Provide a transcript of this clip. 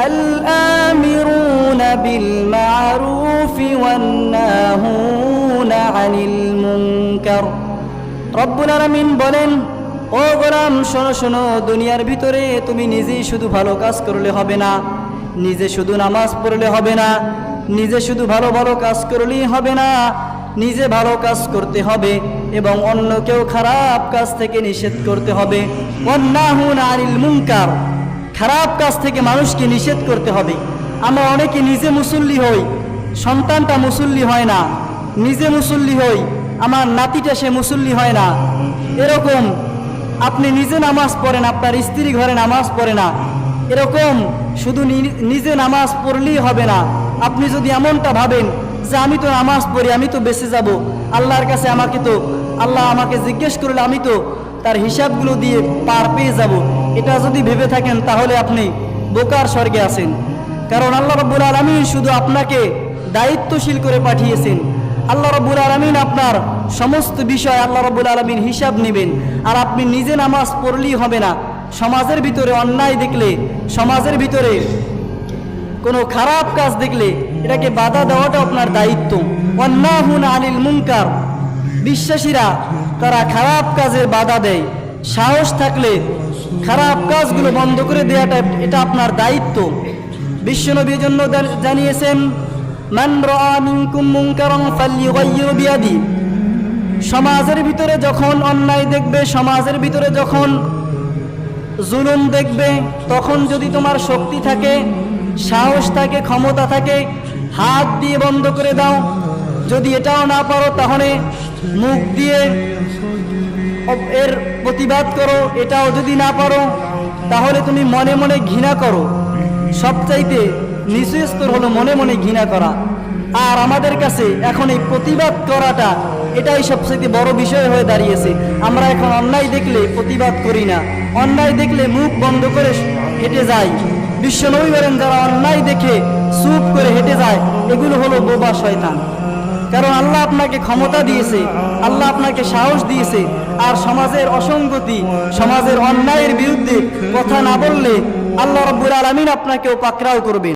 الآمرون بالمعروف والناهون عن المنكر রব্বুল আলামিন বলেন, ও গোলাম শোনো শোনো, দুনিয়ার ভিতরে তুমি নিজেই শুধু ভালো কাজ করলে হবে না, নিজে শুধু নামাজ পড়লে হবে না, নিজে শুধু ভালো ভালো কাজ করলেই হবে না, নিজে ভালো কাজ করতে হবে এবং অন্যকেও খারাপ কাজ থেকে নিষেধ করতে হবে। ওয়ান্নাহুনা আনিল মুনকার, খারাপ কাজ থেকে মানুষকে নিষেধ করতে হবে। আমরা অনেকে নিজে মুসল্লি হই, সন্তানটা মুসল্লি হয় না, নিজে মুসল্লি হই, আমার নাতিটা সে মুসল্লি হয় না। এরকম আপনি নিজে নামাজ পড়েন, আপনার স্ত্রী ঘরে নামাজ পড়ে না, এরকম শুধু নিজে নামাজ পড়লেই হবে না। আপনি যদি এমনটা ভাবেন যে আমি তো নামাজ পড়ি, আমি তো বেঁচে যাব, আল্লাহর কাছে আল্লাহ আমাকে জিজ্ঞেস করলে আমি তো তার হিসাবগুলো দিয়ে পার পেয়ে যাব, এটা যদি ভেবে থাকেন তাহলে আপনি বোকার স্বর্গে আছেন। কারণ আল্লাহ রাব্বুল আলামিন শুধু আপনাকে দায়িত্বশীল করে পাঠিয়েছেন। আল্লাহ রাব্বুল আলামিন আপনার সমস্ত বিষয় আল্লাহ রাব্বুল আলামিন হিসাব নেবেন। আর আপনি নিজে নামাজ পড়লেই হবে না, সমাজের ভিতরে অন্যায় দেখলে, সমাজের ভিতরে কোনো খারাপ কাজ দেখলে এটাকে বাধা দেওয়াটা আপনার দায়িত্ব। ওয়ান্নাহুনা আনিল মুনকার, বিশ্বাসীরা তারা খারাপ কাজের বাধা দেয়, সাহস থাকলে খারাপ কাজগুলো বন্ধ করে দেওয়াটা এটা আপনার দায়িত্ব। বিশ্বনবী জন্য জানিয়েছেন, মান রাআ মিনকুম মুনকারান ফালইউগাইয়িরু বিয়াদি, সমাজের ভিতরে যখন অন্যায় দেখবে, সমাজের ভিতরে যখন জুলুম দেখবে, তখন যদি তোমার শক্তি থাকে, সাহস থাকে, ক্ষমতা থাকে, হাত দিয়ে বন্ধ করে দাও। যদি এটাও না পারো তাহলে মুখ দিয়ে এর প্রতিবাদ করো। এটাও যদি না পারো তাহলে তুমি মনে মনে ঘৃণা করো। সবচাইতে নিচু স্তর হলো মনে মনে ঘৃণা করা। আর আমাদের কাছে এখন এই প্রতিবাদ করাটা এটাই সবচেয়ে বড় বিষয় হয়ে দাঁড়িয়েছে। আমরা এখন অন্যায় দেখলে প্রতিবাদ করি না, অন্যায় দেখলে মুখ বন্ধ করে হেঁটে যাই। বিশ্বনবী বলেন, যারা অন্যায় দেখে চুপ করে হেঁটে যায় এগুলো হলো বোবা শয়তান। কারণ আল্লাহ আপনাকে ক্ষমতা দিয়েছে, আল্লাহ আপনাকে সাহস দিয়েছে। আর সমাজের অসঙ্গতি, সমাজের অন্যায়ের বিরুদ্ধে কথা না বললে আল্লাহ রাব্বুল আলামিন আপনাকেও পাকড়াও করবেন।